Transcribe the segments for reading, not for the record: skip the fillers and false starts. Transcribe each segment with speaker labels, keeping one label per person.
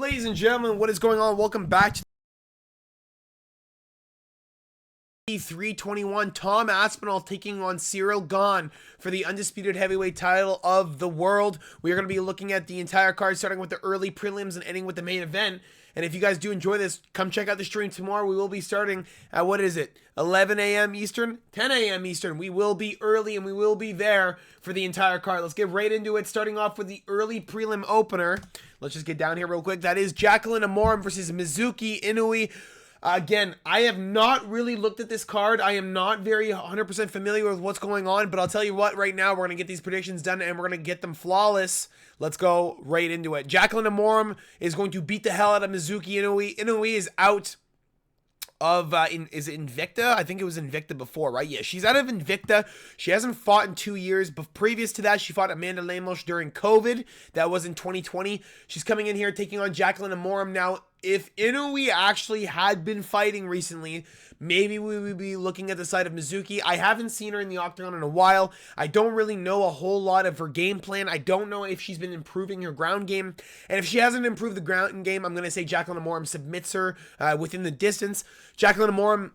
Speaker 1: Ladies and gentlemen, what is going on? Welcome back to the 321. Tom Aspinall taking on Gane for the undisputed heavyweight title of the world. We are going to be looking at the entire card, starting with the early prelims and ending with the main event. And if you guys do enjoy this, come check out the stream tomorrow. We will be starting at, 11 a.m. Eastern, 10 a.m. Eastern. We will be early and we will be there for the entire card. Let's get right into it, starting off with the early prelim opener. Let's just get down here real quick. That is Jacqueline Amorim versus Mizuki Inoue. Again, I have not really looked at this card. I am not very 100% familiar with what's going on, but I'll tell you what, right now, we're going to get these predictions done, and we're going to get them flawless. Let's go right into it. Jacqueline Amorim is going to beat the hell out of Mizuki Inoue. Inoue is out of, is it Invicta? I think it was Invicta before, right? Yeah, she's out of Invicta. She hasn't fought in 2 years, but previous to that, she fought Amanda Lemos during COVID. That was in 2020. She's coming in here taking on Jacqueline Amorim. Now, if Inoue actually had been fighting recently, maybe we would be looking at the side of Mizuki. I haven't seen her in the octagon in a while. I don't really know a whole lot of her game plan. I don't know if she's been improving her ground game. And if she hasn't improved the ground game, I'm going to say Jacqueline Amorim submits her within the distance. Jacqueline Amorim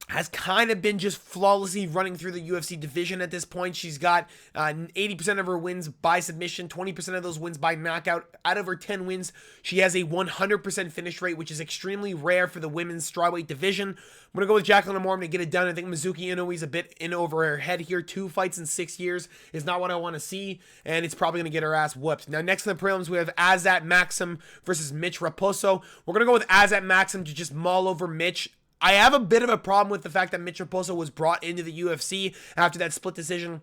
Speaker 1: has kind of been just flawlessly running through the UFC division at this point. She's got 80% of her wins by submission, 20% of those wins by knockout. Out of her 10 wins, she has a 100% finish rate, which is extremely rare for the women's strawweight division. I'm going to go with Jacqueline Amorim to get it done. I think Mizuki Inoue's a bit in over her head here. 2 fights in 6 years is not what I want to see, and it's probably going to get her ass whooped. Now, next in the prelims, we have Azat Maxim versus Mitch Raposo. We're going to go with Azat Maxim to just maul over Mitch. I have a bit of a problem with the fact that Mitch Raposo was brought into the UFC after that split decision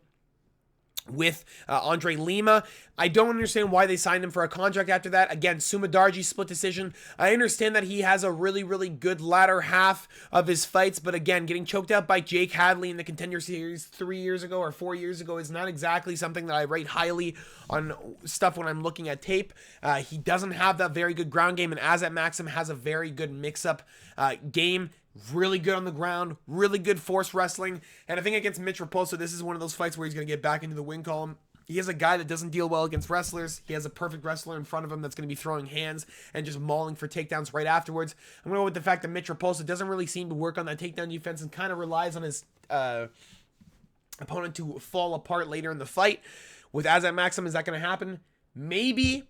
Speaker 1: with Andre Lima. I don't understand why they signed him for a contract after that. Again, Sumadarji split decision. I understand that he has a really, really good latter half of his fights, but again, getting choked out by Jake Hadley in the Contender Series 3 years ago or 4 years ago is not exactly something that I rate highly on stuff when I'm looking at tape. He doesn't have that very good ground game, and Azat Maxim has a very good mix-up game. Really good on the ground, really good force wrestling, and I think against Mitch Raposo, this is one of those fights where he's going to get back into the win column. He has a guy that doesn't deal well against wrestlers. He has a perfect wrestler in front of him that's going to be throwing hands and just mauling for takedowns right afterwards. I'm going to go with the fact that Mitch Raposo doesn't really seem to work on that takedown defense and kind of relies on his opponent to fall apart later in the fight. With Azat Maxim, is that going to happen? Maybe.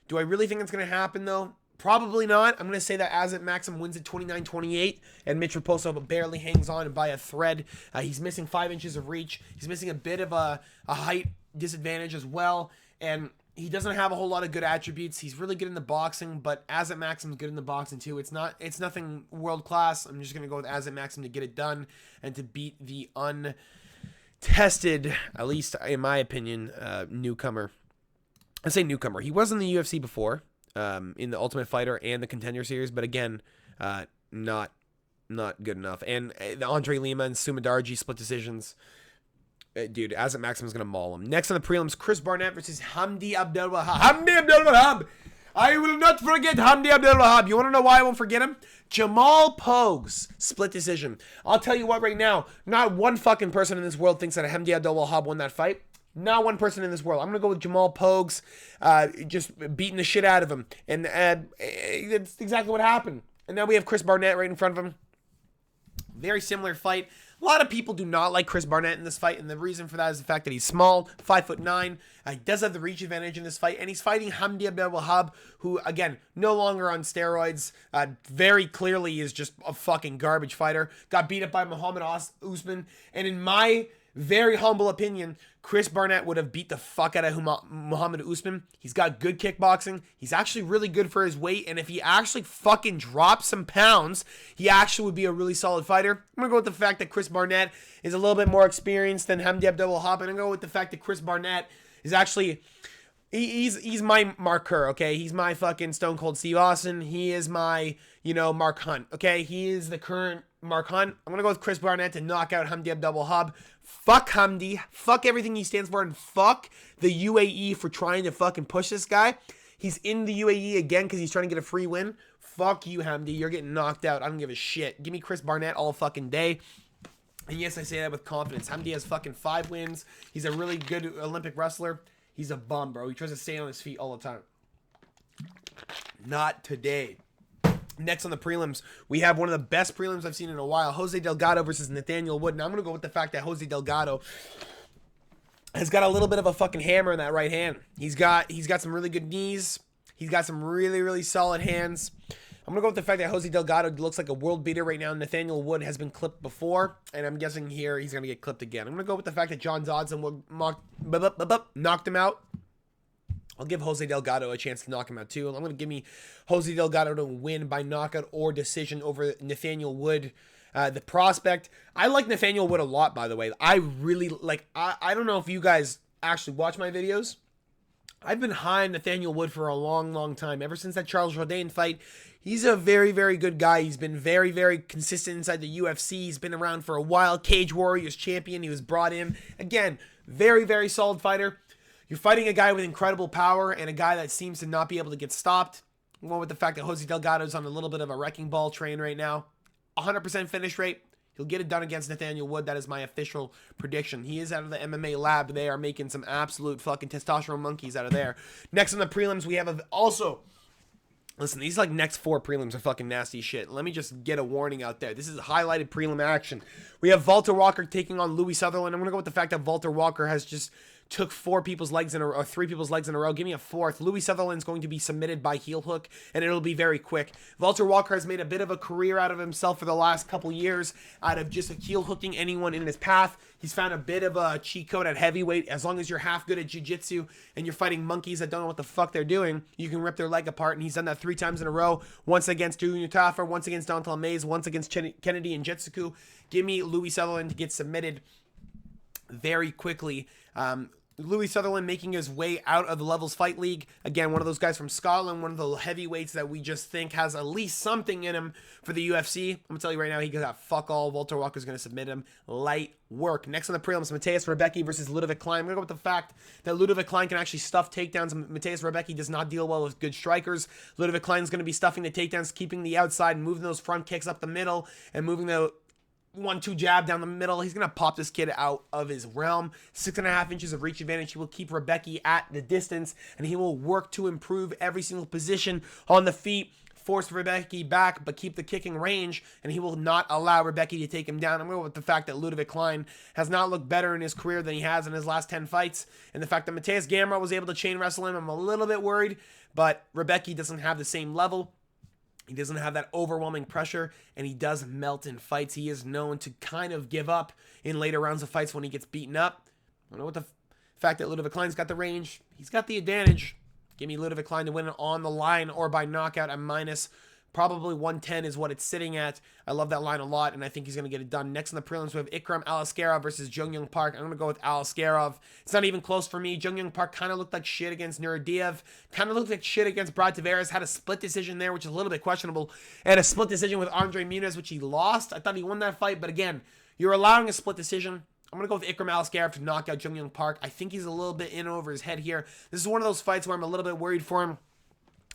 Speaker 1: Do I really think it's going to happen, though? Probably not. I'm going to say that Azat Maxim wins at 29-28, and Mitch Raposo barely hangs on by a thread. He's missing 5 inches of reach. He's missing a bit of a height disadvantage as well, and he doesn't have a whole lot of good attributes. He's really good in the boxing, but Azat Maxim's good in the boxing too. It's nothing world class. I'm just going to go with Azat Maxim to get it done and to beat the untested, at least in my opinion, newcomer. I say newcomer. He was in the UFC before. In the Ultimate Fighter and the Contender Series, but again, not good enough. And the Andre Lima and Sumadarji split decisions, dude, Azat Maxim is going to maul him. Next on the prelims, Chris Barnett versus Hamdi Abdelwahab. Hamdi Abdelwahab! I will not forget Hamdi Abdelwahab. You want to know why I won't forget him? Jamal Pogues, split decision. I'll tell you what right now, not one fucking person in this world thinks that Hamdi Abdelwahab won that fight. Not one person in this world. I'm going to go with Jamal Pogues just beating the shit out of him. And that's exactly what happened. And now we have Chris Barnett right in front of him. Very similar fight. A lot of people do not like Chris Barnett in this fight, and the reason for that is the fact that he's small, 5'9". He does have the reach advantage in this fight, and he's fighting Hamdi Abdelwahab, who, again, no longer on steroids. Very clearly is just a fucking garbage fighter. Got beat up by Muhammad Usman, and in my very humble opinion, Chris Barnett would have beat the fuck out of Muhammad Usman. He's got good kickboxing. He's actually really good for his weight. And if he actually fucking drops some pounds, he actually would be a really solid fighter. I'm going to go with the fact that Chris Barnett is a little bit more experienced than Hamdi Abdelwahab. And I'm going to go with the fact that Chris Barnett is actually... He's my Mark Kerr, okay? He's my fucking Stone Cold Steve Austin. He is my, Mark Hunt, okay? He is the current Mark Hunt. I'm going to go with Chris Barnett to knock out Hamdi Abdelwahab. Fuck Hamdi. Fuck everything he stands for. And fuck the UAE for trying to fucking push this guy. He's in the UAE again because he's trying to get a free win. Fuck you, Hamdi. You're getting knocked out. I don't give a shit. Give me Chris Barnett all fucking day. And yes, I say that with confidence. Hamdi has fucking 5 wins. He's a really good Olympic wrestler. He's a bum, bro. He tries to stay on his feet all the time. Not today. Next on the prelims, we have one of the best prelims I've seen in a while. Jose Delgado versus Nathaniel Wood. Now I'm going to go with the fact that Jose Delgado has got a little bit of a fucking hammer in that right hand. He's got some really good knees. He's got some really, really solid hands. I'm going to go with the fact that Jose Delgado looks like a world beater right now. Nathaniel Wood has been clipped before, and I'm guessing here he's going to get clipped again. I'm going to go with the fact that John Dodson knocked him out. I'll give Jose Delgado a chance to knock him out too. I'm going to give me Jose Delgado to win by knockout or decision over Nathaniel Wood. The prospect, I like Nathaniel Wood a lot, by the way. I really like, I don't know if you guys actually watch my videos. I've been high on Nathaniel Wood for a long, long time. Ever since that Charles Jourdain fight, he's a very, very good guy. He's been very, very consistent inside the UFC. He's been around for a while. Cage Warriors champion. He was brought in. Again, very, very solid fighter. You're fighting a guy with incredible power and a guy that seems to not be able to get stopped. I'm going with the fact that Jose Delgado's on a little bit of a wrecking ball train right now. 100% finish rate. He'll get it done against Nathaniel Wood. That is my official prediction. He is out of the MMA lab. They are making some absolute fucking testosterone monkeys out of there. Next on the prelims, we have also... Listen, these like next 4 prelims are fucking nasty shit. Let me just get a warning out there. This is highlighted prelim action. We have Walter Walker taking on Louis Sutherland. I'm going to go with the fact that Walter Walker has just took 3 people's legs in a row. Give me a 4th. Louis Sutherland's going to be submitted by heel hook, and it'll be very quick. Walter Walker has made a bit of a career out of himself for the last couple years out of just heel hooking anyone in his path. He's found a bit of a cheat code at heavyweight. As long as you're half good at jiu-jitsu and you're fighting monkeys that don't know what the fuck they're doing, you can rip their leg apart, and he's done that 3 times in a row. Once against Junior Taffer, once against Dontel Mays, once against Kennedy and Jetsuku. Give me Louis Sutherland to get submitted very quickly. Louis Sutherland making his way out of the Levels Fight League. Again, one of those guys from Scotland, one of the heavyweights that we just think has at least something in him for the UFC. I'm going to tell you right now, he got fuck all. Walter Walker's going to submit him. Light work. Next on the prelims, Mateus Rebecki versus Ludovic Klein. I'm going to go with the fact that Ludovic Klein can actually stuff takedowns. Mateus Rebecki does not deal well with good strikers. Ludovic Klein is going to be stuffing the takedowns, keeping the outside, moving those front kicks up the middle, and moving the 1-2 jab down the middle. He's going to pop this kid out of his realm. 6.5 inches of reach advantage. He will keep Rebecki at the distance, and he will work to improve every single position on the feet, force Rebecki back, but keep the kicking range, and he will not allow Rebecki to take him down. I'm going with the fact that Ludovic Klein has not looked better in his career than he has in his last 10 fights, and the fact that Mateus Gamrot was able to chain wrestle him, I'm a little bit worried, but Rebecki doesn't have the same level. He doesn't have that overwhelming pressure, and he does melt in fights. He is known to kind of give up in later rounds of fights when he gets beaten up. I don't know what the fact that Ludovic Klein's got the range. He's got the advantage. Give me Ludovic Klein to win it on the line or by knockout at minus. Probably 110 is what it's sitting at. I love that line a lot, and I think he's going to get it done. Next in the prelims, we have Ikram Aliskerov versus Jung Young Park. I'm going to go with Aliskerov. It's not even close for me. Jung Young Park kind of looked like shit against Nuradiev. Kind of looked like shit against Brad Tavares. Had a split decision there, which is a little bit questionable. And a split decision with Andre Muniz, which he lost. I thought he won that fight, but again, you're allowing a split decision. I'm going to go with Ikram Aliskerov to knock out Jung Young Park. I think he's a little bit in over his head here. This is one of those fights where I'm a little bit worried for him.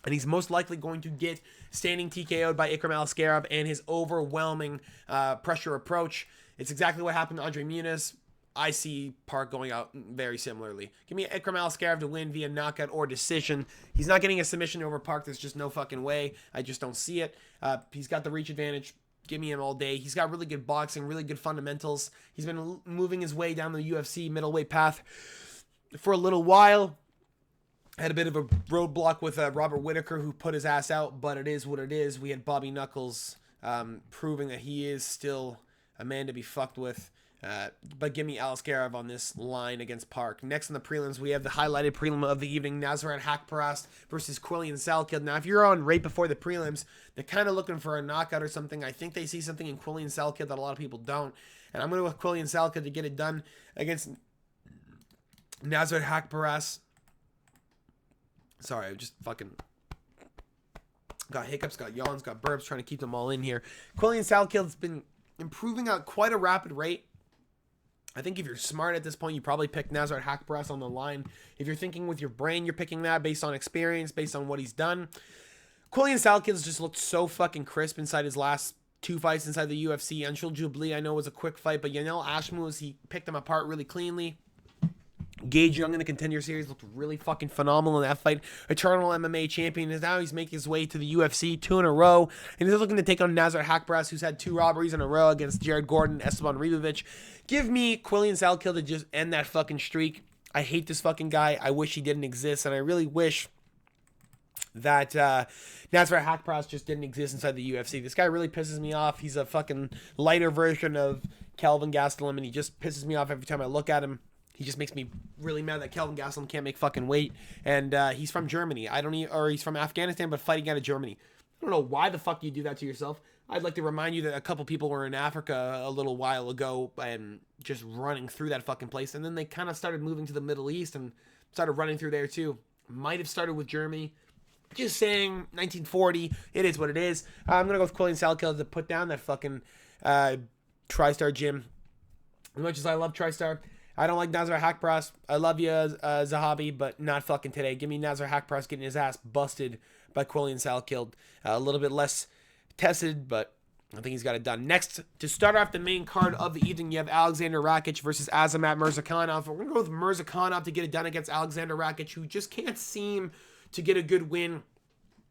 Speaker 1: And he's most likely going to get standing TKO'd by Ikram Aliskerov and his overwhelming pressure approach. It's exactly what happened to Andre Muniz. I see Park going out very similarly. Give me Ikram Aliskerov to win via knockout or decision. He's not getting a submission over Park. There's just no fucking way. I just don't see it. He's got the reach advantage. Give me him all day. He's got really good boxing, really good fundamentals. He's been moving his way down the UFC middleweight path for a little while. Had a bit of a roadblock with Robert Whittaker, who put his ass out, but it is what it is. We had Bobby Knuckles proving that he is still a man to be fucked with. But give me Aliskerov on this line against Park. Next in the prelims, we have the highlighted prelim of the evening, Nasrat Haqparast versus Quillian Salkid. Now, if you're on right before the prelims, they're kind of looking for a knockout or something. I think they see something in Quillian Salkid that a lot of people don't. And I'm going to go with Quillian Salkid to get it done against Nasrat Haqparast. Sorry, I just fucking got hiccups, got yawns, got burps, trying to keep them all in here. Quillian Salkid's been improving at quite a rapid rate. I think if you're smart at this point, you probably pick Nasrat Haqparast on the line. If you're thinking with your brain, you're picking that based on experience, based on what he's done. Quillian Salkid's just looked so fucking crisp inside his last 2 fights inside the UFC. Anshul Jubli, I know, was a quick fight, but Yanel Ashmouz, he picked him apart really cleanly. Gage Young in the Contender Series looked really fucking phenomenal in that fight. Eternal MMA champion is now he's making his way to the UFC 2 in a row, and he's looking to take on Nazar Hakparas, who's had 2 robberies in a row against Jared Gordon and Esteban Ribovic. Give me Quillian Salkill to just end that fucking streak. I hate this fucking guy. I wish he didn't exist, and I really wish that Nazar Hakparas just didn't exist inside the UFC. This guy really pisses me off. He's a fucking lighter version of Kelvin Gastelum, and he just pisses me off every time I look at him. He just makes me really mad that Kelvin Gastelum can't make fucking weight. And he's from Germany. Or he's from Afghanistan, but fighting out of Germany. I don't know why the fuck you do that to yourself. I'd like to remind you that a couple people were in Africa a little while ago and just running through that fucking place. And then they kind of started moving to the Middle East and started running through there too. Might have started with Germany. Just saying, 1940. It is what it is. I'm going to go with Quillian Salkill to put down that fucking TriStar gym. As much as I love TriStar, I don't like Nazar Hakparas. I love you, Zahabi, but not fucking today. Give me Nazar Hakparas getting his ass busted by Quillian Salkill. A little bit less tested, but I think he's got it done. Next, to start off the main card of the evening, you have Alexander Rakic versus Azamat Murzakanov. We're going to go with Murzakanov to get it done against Alexander Rakic, who just can't seem to get a good win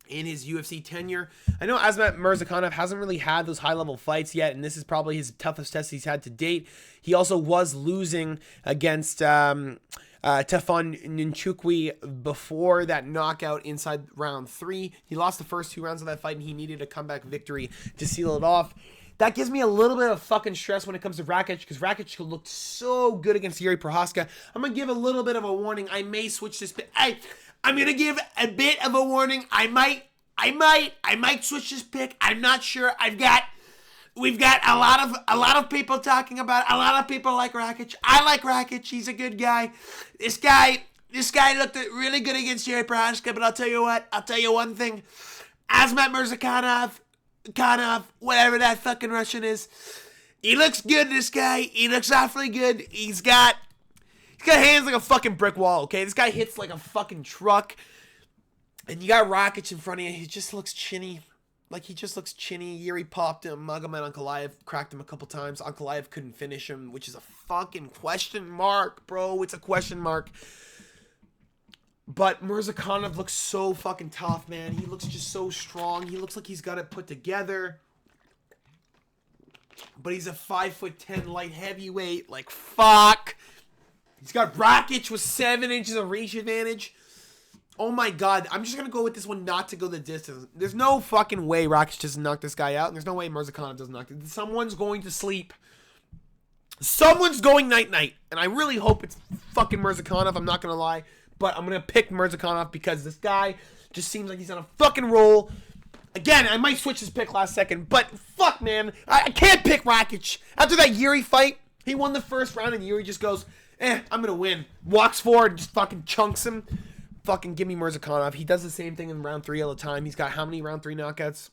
Speaker 1: in his UFC tenure. I know Azamat Murzakanov hasn't really had those high-level fights yet, and this is probably his toughest test he's had to date. He also was losing against Tefon Nchukwi before that knockout inside round 3. He lost the first 2 rounds of that fight, and he needed a comeback victory to seal it off. That gives me a little bit of fucking stress when it comes to Rakic, because Rakic looked so good against Yuri Prochazka. I'm going to give a little bit of a warning. I may switch this. I'm going to give a bit of a warning. I might switch this pick. I'm not sure. We've got a lot of people talking about it. A lot of people like Rakic. I like Rakic. He's a good guy. This guy looked really good against Yuri Prochazka, but I'll tell you what. I'll tell you one thing. Azamat Murzakanov, whatever that fucking Russian is. He looks good, this guy. He looks awfully good. He's got hands like a fucking brick wall, okay? This guy hits like a fucking truck. And you got Rakic in front of you. He just looks chinny. Like, he just looks chinny. Yuri popped him. Magomed Ankalaev cracked him a couple times. Ankalaev couldn't finish him, which is a fucking question mark, bro. It's a question mark. But Murzakanov looks so fucking tough, man. He looks just so strong. He looks like he's got it put together. But he's a 5'10" light heavyweight. Like, fuck. He's got Rakic with 7 inches of reach advantage. Oh my god, I'm just going to go with this one not to go the distance. There's no fucking way Rakic doesn't knock this guy out, and there's no way Murzakanov doesn't knock it. Someone's going to sleep. Someone's going night-night, and I really hope it's fucking Murzakanov, I'm not going to lie, but I'm going to pick Murzakanov because this guy just seems like he's on a fucking roll. Again, I might switch his pick last second, but fuck, man, I can't pick Rakic. After that Yuri fight, he won the first round, and Yuri just goes, I'm going to win. Walks forward and just fucking chunks him. Fucking give me Murzakanov. He does the same thing in round 3 all the time. He's got how many round 3 knockouts?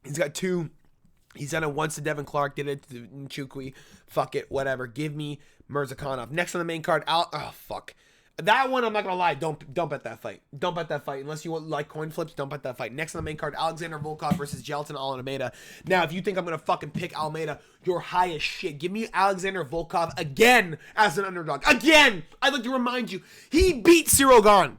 Speaker 1: He's got 2. He's done it once to Devin Clark, did it to Nchukwi. Fuck it, whatever. Give me Murzakanov. Next on the main card, oh, fuck. That one, I'm not going to lie. Don't bet that fight. Don't bet that fight. Unless you like coin flips, don't bet that fight. Next on the main card, Alexander Volkov versus Jailton Almeida. Now, if you think I'm going to fucking pick Almeida, you're high as shit. Give me Alexander Volkov again as an underdog. Again! I'd like to remind you, he beat Cyril Gane.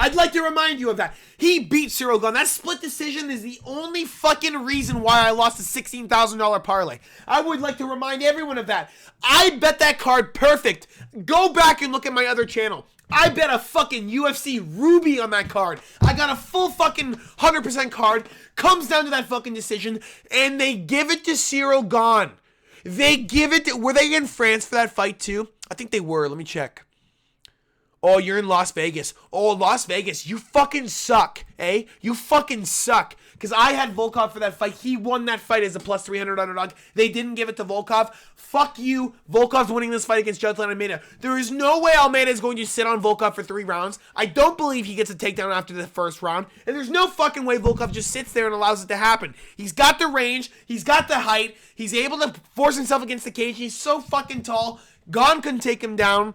Speaker 1: I'd like to remind you of that. He beat Cyril Gane. That split decision is the only fucking reason why I lost a $16,000 parlay. I would like to remind everyone of that. I bet that card perfect. Go back and look at my other channel. I bet a fucking UFC Ruby on that card. I got a full fucking 100% card. Comes down to that fucking decision. And they give it to Cyril Gane. They give it to... Were they in France for that fight too? I think they were. Let me check. Oh, you're in Las Vegas. Oh, Las Vegas, you fucking suck, eh? You fucking suck. Because I had Volkov for that fight. He won that fight as a plus 300 underdog. They didn't give it to Volkov. Fuck you. Volkov's winning this fight against Jailton Almeida. There is no way Almeida is going to sit on Volkov for 3 rounds. I don't believe he gets a takedown after the first round. And there's no fucking way Volkov just sits there and allows it to happen. He's got the range. He's got the height. He's able to force himself against the cage. He's so fucking tall. Gane couldn't take him down.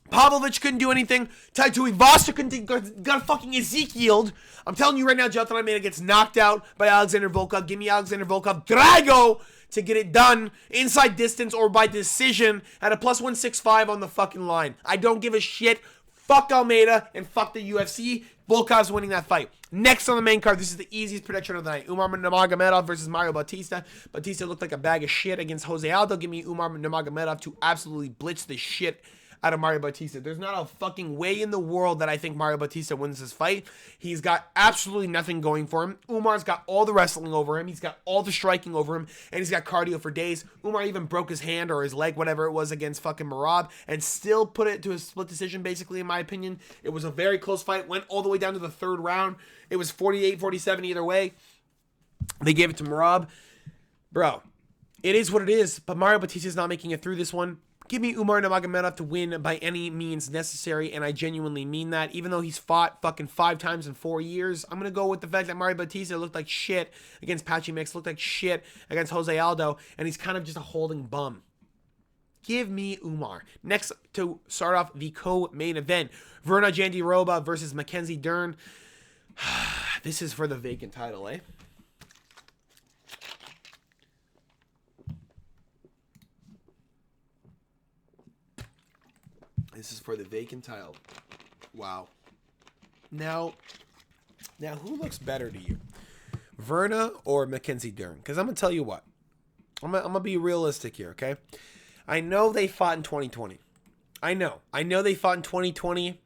Speaker 1: Pavlovich couldn't do anything. Tai Tuivasa got fucking Ezekiel'd. I'm telling you right now, Jonathan Almeida gets knocked out by Alexander Volkov. Give me Alexander Volkov. Drago to get it done inside distance or by decision at a plus 165 on the fucking line. I don't give a shit. Fuck Almeida and fuck the UFC. Volkov's winning that fight. Next on the main card, this is the easiest prediction of the night. Umar Nurmagomedov versus Mario Bautista. Bautista looked like a bag of shit against Jose Aldo. Give me Umar Nurmagomedov to absolutely blitz the shit out of Mario Bautista. There's not a fucking way in the world that I think Mario Bautista wins this fight. He's got absolutely nothing going for him. Umar's got all the wrestling over him. He's got all the striking over him. And he's got cardio for days. Umar even broke his hand or his leg, whatever it was, against fucking Merab and still put it to a split decision, basically, in my opinion. It was a very close fight. Went all the way down to the third round. It was 48-47 either way. They gave it to Merab. Bro, it is what it is. But Mario Bautista's not making it through this one. Give me Umar Nurmagomedov to win by any means necessary, and I genuinely mean that. Even though he's fought fucking 5 times in 4 years, I'm going to go with the fact that Mario Bautista looked like shit against Patchy Mix, looked like shit against Jose Aldo, and he's kind of just a holding bum. Give me Umar. Next, to start off the co-main event, Virna Jandiroba versus Mackenzie Dern. This is for the vacant title, eh? This is for the vacant title. Wow. Now, who looks better to you? Virna or Mackenzie Dern? Because I'm going to tell you what. I'm going to be realistic here, okay? I know they fought in 2020. I know they fought in 2020.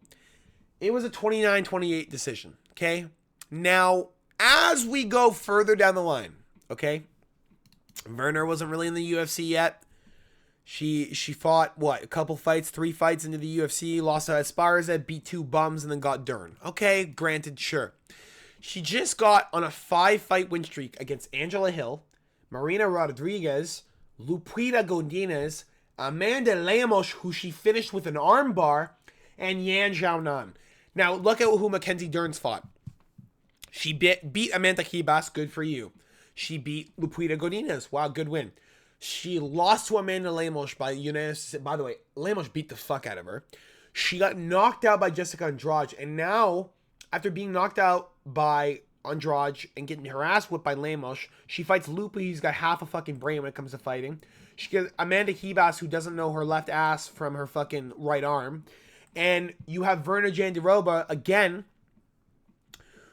Speaker 1: It was a 29-28 decision, okay? Now, as we go further down the line, okay? Virna wasn't really in the UFC yet. She fought, what, a couple fights, 3 fights into the UFC, lost to Esparza, beat 2 bums, and then got Dern. Okay, granted, sure. She just got on a 5-fight win streak against Angela Hill, Marina Rodriguez, Lupita Godinez, Amanda Lemos, who she finished with an armbar, and Yan Xiaonan. Now, look at who Mackenzie Dern's fought. She beat Amanda Ribas, good for you. She beat Lupita Godinez, wow, good win. She lost to Amanda Lemos by unanimous. By the way, Lemos beat the fuck out of her. She got knocked out by Jessica Andrade. And now, after being knocked out by Andrade and getting her ass whipped by Lemos, she fights Lupi, who's got half a fucking brain when it comes to fighting. She gets Amanda Ribas, who doesn't know her left ass from her fucking right arm. And you have Virna Jandiroba, again,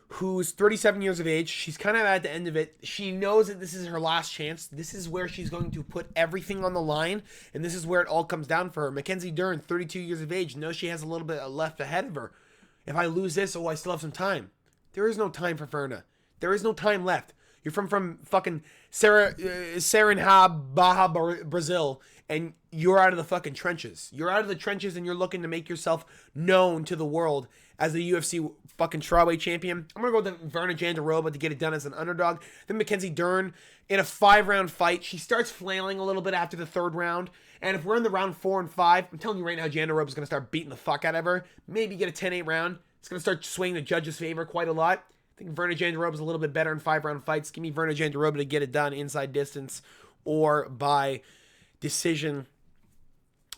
Speaker 1: who's 37 years of age. She's kind of at the end of it. She knows that this is her last chance. This is where she's going to put everything on the line, and this is where it all comes down for her. Mackenzie Dern, 32 years of age, knows she has a little bit left ahead of her. If I lose this, I still have some time. There is no time for Virna. There is no time left. You're from fucking Serenha, Baja, Brazil, and you're out of the fucking trenches. You're out of the trenches, and you're looking to make yourself known to the world as the UFC fucking strawweight champion. I'm going to go with Virna Jandiroba to get it done as an underdog. Then Mackenzie Dern in a 5-round fight. She starts flailing a little bit after the 3rd round. And if we're in the round 4 and 5, I'm telling you right now, Jandiroba's going to start beating the fuck out of her. Maybe get a 10-8 round. It's going to start swinging the judge's favor quite a lot. I think Virna Jandiroba's a little bit better in 5-round fights. Give me Virna Jandiroba to get it done inside distance or by decision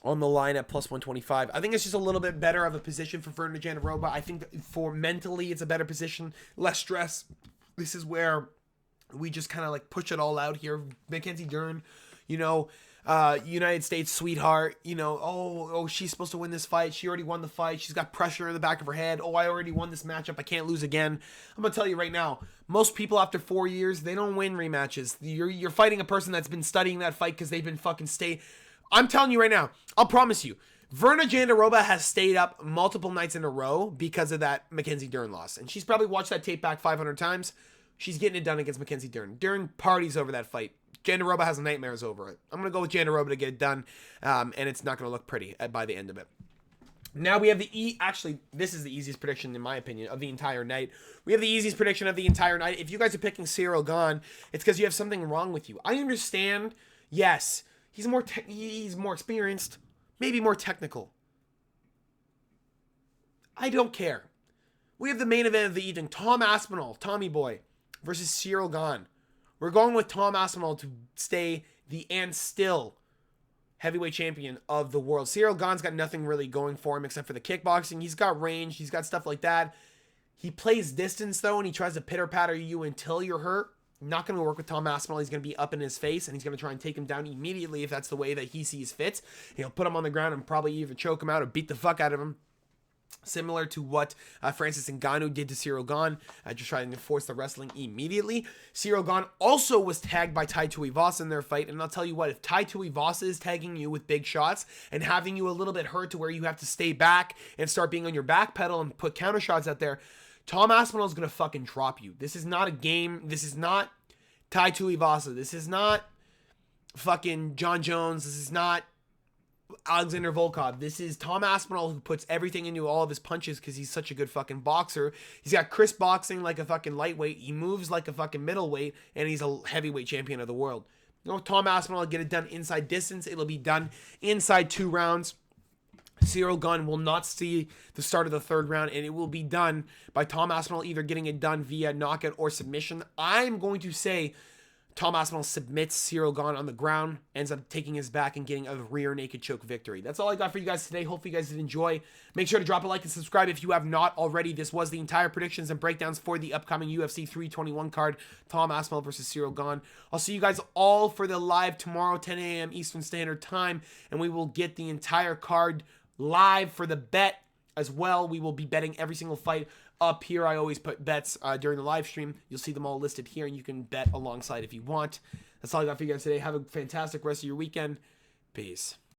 Speaker 1: on the line at plus 125. I think it's just a little bit better of a position for Virna Jandiroba. I think that for mentally, it's a better position. Less stress. This is where we just kind of like push it all out here. Mackenzie Dern, United States sweetheart, she's supposed to win this fight. She already won the fight. She's got pressure in the back of her head. Oh, I already won this matchup. I can't lose again. I'm going to tell you right now, most people after 4 years, they don't win rematches. You're fighting a person that's been studying that fight because they've been fucking I'm telling you right now, I'll promise you, Virna Jandiroba has stayed up multiple nights in a row because of that Mackenzie Dern loss. And she's probably watched that tape back 500 times. She's getting it done against Mackenzie Dern. Dern parties over that fight. Jandiroba has nightmares over it. I'm going to go with Jandiroba to get it done, and it's not going to look pretty by the end of it. Now we have actually, this is the easiest prediction, in my opinion, of the entire night. We have the easiest prediction of the entire night. If you guys are picking Ciryl Gane, it's because you have something wrong with you. I understand, yes, he's more experienced, maybe more technical. I don't care. We have the main event of the evening, Tom Aspinall, Tommy Boy, versus Ciryl Gane. We're going with Tom Aspinall to stay the and still heavyweight champion of the world. Ciryl Gane's got nothing really going for him except for the kickboxing. He's got range. He's got stuff like that. He plays distance, though, and he tries to pitter-patter you until you're hurt. Not going to work with Tom Aspinall. He's going to be up in his face, and he's going to try and take him down immediately if that's the way that he sees fit. He'll put him on the ground and probably even choke him out or beat the fuck out of him. Similar to what Francis Ngannou did to Ciryl Gane, just trying to force the wrestling immediately. Ciryl Gane also was tagged by Tai Tuivasa in their fight, and I'll tell you what, if Tai Tuivasa is tagging you with big shots and having you a little bit hurt to where you have to stay back and start being on your back pedal and put counter shots out there, Tom Aspinall is going to fucking drop you. This is not a game. This is not Tai Tuivasa. This is not fucking John Jones. This is not Alexander Volkov. This is Tom Aspinall, who puts everything into all of his punches because he's such a good fucking boxer. He's got crisp boxing like a fucking lightweight. He moves like a fucking middleweight, and he's a heavyweight champion of the world. You know, Tom Aspinall will get it done inside distance. It'll be done inside 2 rounds. Ciryl Gane will not see the start of the 3rd round, and it will be done by Tom Aspinall either getting it done via knockout or submission. I'm going to say Tom Aspinall submits Ciryl Gane on the ground, ends up taking his back and getting a rear naked choke victory. That's all I got for you guys today. Hopefully you guys did enjoy. Make sure to drop a like and subscribe if you have not already. This was the entire predictions and breakdowns for the upcoming UFC 321 card, Tom Aspinall versus Ciryl Gane. I'll see you guys all for the live tomorrow, 10 a.m. Eastern Standard Time, and we will get the entire card live for the bet as well. We will be betting every single fight up here. I always put bets during the live stream. You'll see them all listed here, and you can bet alongside if you want. That's all I got for you guys today. Have a fantastic rest of your weekend. Peace.